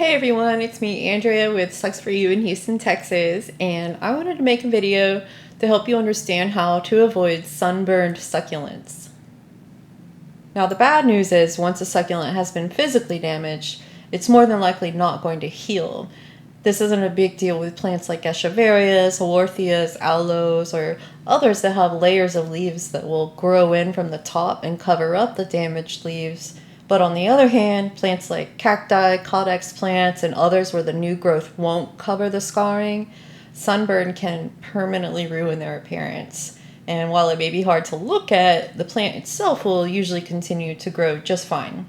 Hey everyone, it's me, Andrea with Sucs For You in Houston, Texas, and I wanted to make a video to help you understand how to avoid sunburned succulents. Now the bad news is once a succulent has been physically damaged, it's more than likely not going to heal. This isn't a big deal with plants like echeverias, haworthias, aloes, or others that have layers of leaves that will grow in from the top and cover up the damaged leaves. But on the other hand, plants like cacti, caudex plants, and others where the new growth won't cover the scarring, sunburn can permanently ruin their appearance. And while it may be hard to look at, the plant itself will usually continue to grow just fine.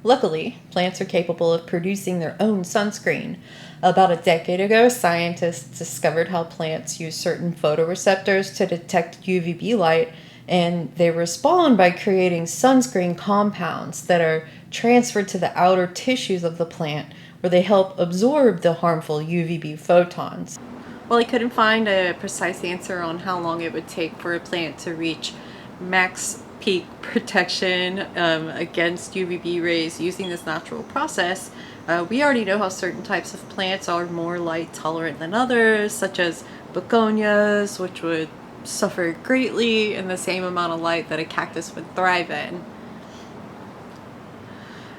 Luckily, plants are capable of producing their own sunscreen. About a decade ago, scientists discovered how plants use certain photoreceptors to detect UVB light, and they respond by creating sunscreen compounds that are transferred to the outer tissues of the plant, where they help absorb the harmful UVB photons. Well, I couldn't find a precise answer on how long it would take for a plant to reach max peak protection against UVB rays using this natural process. We already know how certain types of plants are more light tolerant than others, such as begonias, which would suffer greatly in the same amount of light that a cactus would thrive in.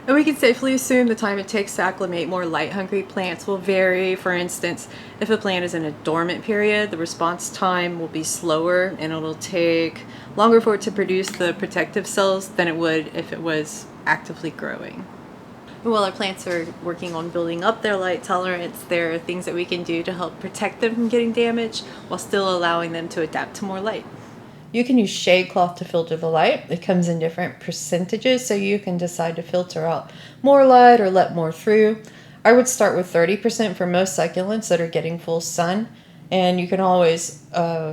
And we can safely assume the time it takes to acclimate more light-hungry plants will vary. For instance, if a plant is in a dormant period, the response time will be slower and it'll take longer for it to produce the protective cells than it would if it was actively growing. While our plants are working on building up their light tolerance, there are things that we can do to help protect them from getting damaged while still allowing them to adapt to more light. You can use shade cloth to filter the light. It comes in different percentages, so you can decide to filter out more light or let more through. I would start with 30% for most succulents that are getting full sun, and you can always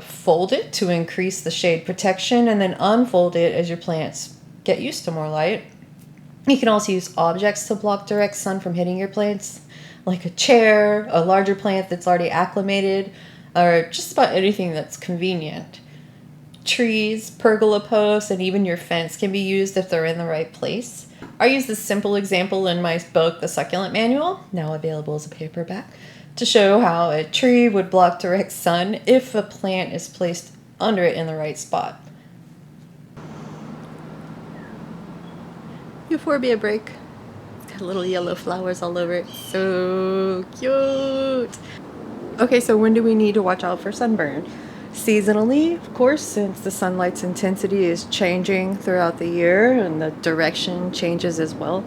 fold it to increase the shade protection and then unfold it as your plants get used to more light. You can also use objects to block direct sun from hitting your plants, like a chair, a larger plant that's already acclimated, or just about anything that's convenient. Trees, pergola posts, and even your fence can be used if they're in the right place. I use this simple example in my book, The Succulent Manual, now available as a paperback, to show how a tree would block direct sun if a plant is placed under it in the right spot. Euphorbia break. It's got little yellow flowers all over it. So cute. Okay, so when do we need to watch out for sunburn? Seasonally, of course, since the sunlight's intensity is changing throughout the year and the direction changes as well.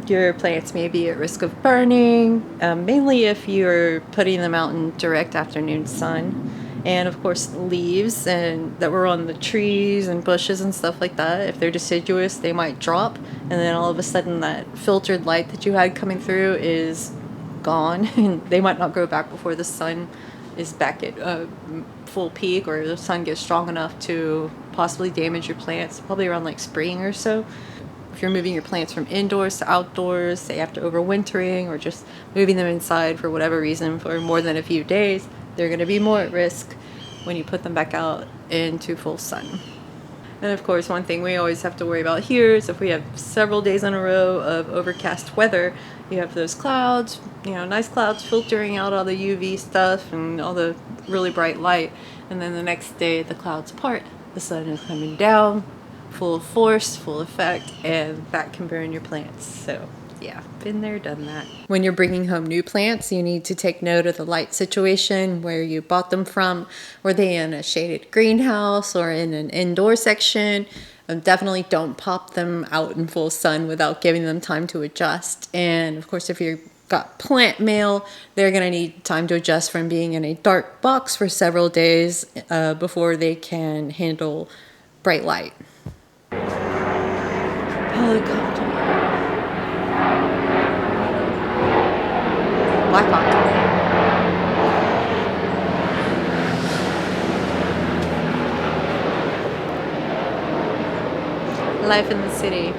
Your plants may be at risk of burning, mainly if you're putting them out in direct afternoon sun. And of course, leaves that were on the trees and bushes and stuff like that, if they're deciduous, they might drop, and then all of a sudden that filtered light that you had coming through is gone, and they might not grow back before the sun is back at full peak, or the sun gets strong enough to possibly damage your plants, probably around like spring or so. If you're moving your plants from indoors to outdoors, say after overwintering, or just moving them inside for whatever reason for more than a few days, they're going to be more at risk when you put them back out into full sun. And of course, one thing we always have to worry about here is if we have several days in a row of overcast weather, you have those clouds, nice clouds filtering out all the UV stuff and all the really bright light, and then the next day the clouds part, the sun is coming down full force, full effect, and that can burn your plants. So yeah, been there, done that. When you're bringing home new plants, you need to take note of the light situation, where you bought them from. Were they in a shaded greenhouse or in an indoor section? Definitely don't pop them out in full sun without giving them time to adjust. And of course, if you've got plant mail, they're going to need time to adjust from being in a dark box for several days before they can handle bright light. Helicopter. Blackhawk. Life in the city.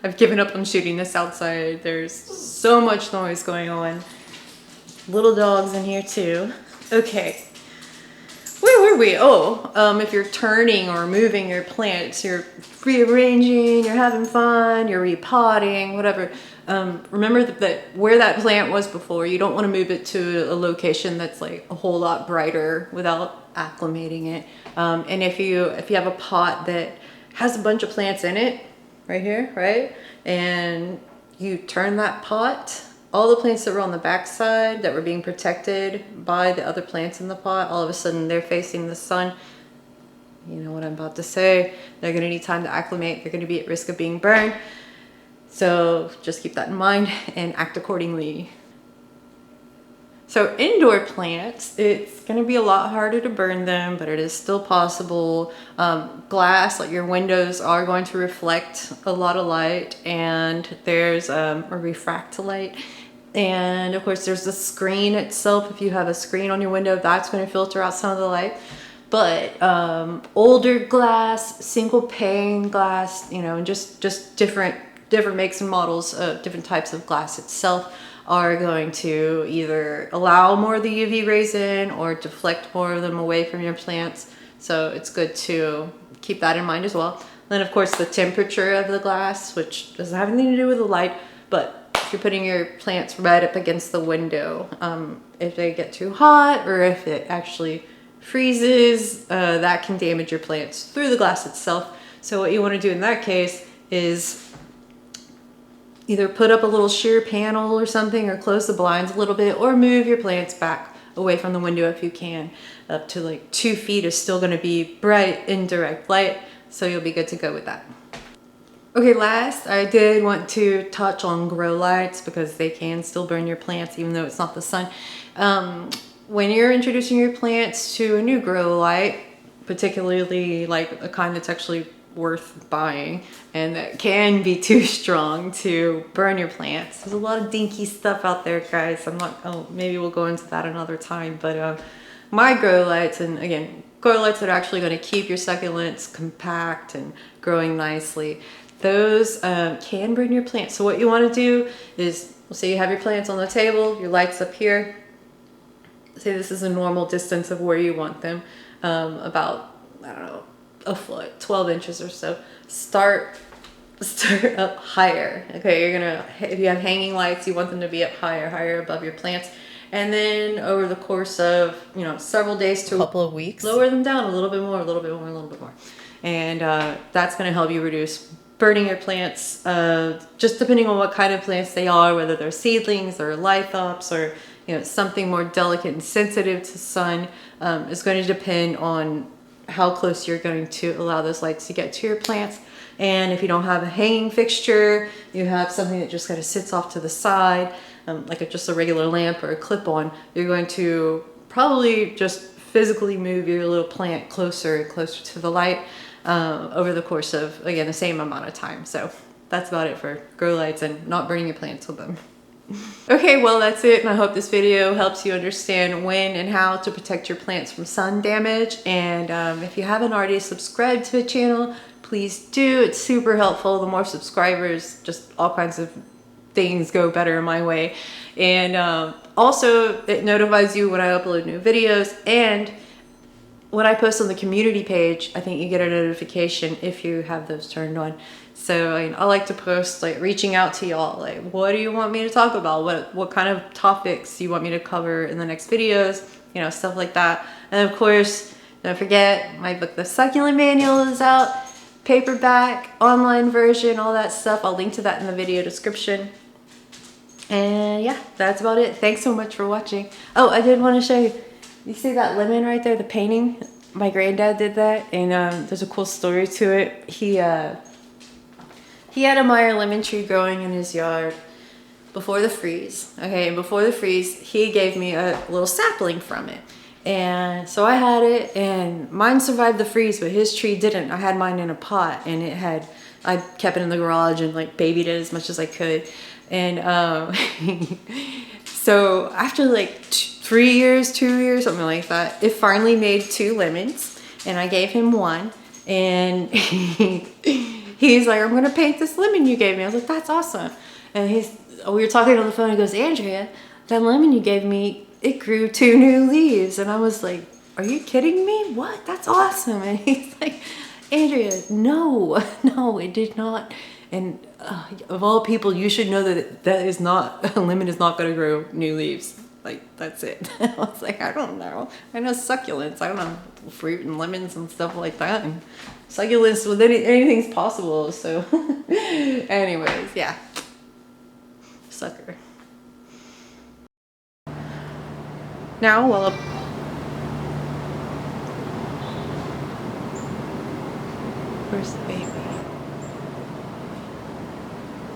I've given up on shooting this outside. There's so much noise going on. Little dogs in here too. Okay. Where were were we? Oh, if you're turning or moving your plants, you're rearranging, you're having fun, you're repotting, whatever. Remember that where that plant was before, you don't want to move it to a location that's like a whole lot brighter without acclimating it. And if you have a pot that has a bunch of plants in it, right here, right? And you turn that pot, all the plants that were on the back side that were being protected by the other plants in the pot, all of a sudden they're facing the sun. You know what I'm about to say. They're gonna need time to acclimate. They're gonna be at risk of being burned. So just keep that in mind and act accordingly. So indoor plants, it's going to be a lot harder to burn them, but it is still possible. Glass, like your windows, are going to reflect a lot of light, and there's a refract light. And of course there's the screen itself. If you have a screen on your window, that's going to filter out some of the light. But older glass, single pane glass, you know, and just different makes and models of different types of glass itself are going to either allow more of the UV rays in or deflect more of them away from your plants. So it's good to keep that in mind as well. Then of course the temperature of the glass, which doesn't have anything to do with the light, but if you're putting your plants right up against the window, if they get too hot or if it actually freezes, that can damage your plants through the glass itself. So what you want to do in that case is either put up a little sheer panel or something, or close the blinds a little bit, or move your plants back away from the window if you can. Up to like 2 feet is still going to be bright indirect light, so you'll be good to go with that. Okay, last I did want to touch on grow lights because they can still burn your plants even though it's not the sun. When you're introducing your plants to a new grow light, particularly like a kind that's actually worth buying and that can be too strong to burn your plants. There's a lot of dinky stuff out there, guys. Maybe we'll go into that another time, but my grow lights, and again, grow lights that are actually going to keep your succulents compact and growing nicely, those can burn your plants. So what you want to do is, say you have your plants on the table, your lights up here, say this is a normal distance of where you want them, about, I don't know, a foot, 12 inches or so. Start up higher. Okay, you're gonna, if you have hanging lights, you want them to be up higher above your plants. And then over the course of, you know, several days to a couple of weeks, lower them down a little bit more, a little bit more, a little bit more. And that's gonna help you reduce burning your plants, just depending on what kind of plants they are, whether they're seedlings or lithops or, you know, something more delicate and sensitive to sun, is going to depend on how close you're going to allow those lights to get to your plants. And if you don't have a hanging fixture, you have something that just kind of sits off to the side, like just a regular lamp or a clip-on, you're going to probably just physically move your little plant closer and closer to the light over the course of, again, the same amount of time. So that's about it for grow lights and not burning your plants with them. Okay, well that's it, and I hope this video helps you understand when and how to protect your plants from sun damage. And if you haven't already subscribed to the channel, please do. It's super helpful. The more subscribers, just all kinds of things go better my way. And also it notifies you when I upload new videos, and when I post on the community page, I think you get a notification if you have those turned on. So I like to post, like, reaching out to y'all, like, what do you want me to talk about? What kind of topics do you want me to cover in the next videos? You know, stuff like that. And of course, don't forget, my book, The Succulent Manual, is out. Paperback, online version, all that stuff. I'll link to that in the video description. And yeah, that's about it. Thanks so much for watching. Oh, I did want to show you. You see that lemon right there, the painting? My granddad did that, and there's a cool story to it. He had a Meyer lemon tree growing in his yard before the freeze. Okay, and before the freeze, he gave me a little sapling from it. And so I had it, and mine survived the freeze, but his tree didn't. I had mine in a pot, and I kept it in the garage and like babied it as much as I could. And so after like 2 years, something like that, it finally made 2 lemons, and I gave him one, and he's like, I'm gonna paint this lemon you gave me. I was like, that's awesome. And we were talking on the phone, he goes, Andrea, that lemon you gave me, it grew 2 new leaves. And I was like, are you kidding me? What? That's awesome. And he's like, Andrea, no, no, it did not. And of all people, you should know that that is not, a lemon is not going to grow new leaves. Like, that's it. I was like, I don't know. I know succulents. I don't know fruit and lemons and stuff like that. And succulents, with anything's possible. So anyways, yeah. Sucker. Now, well, where's the baby?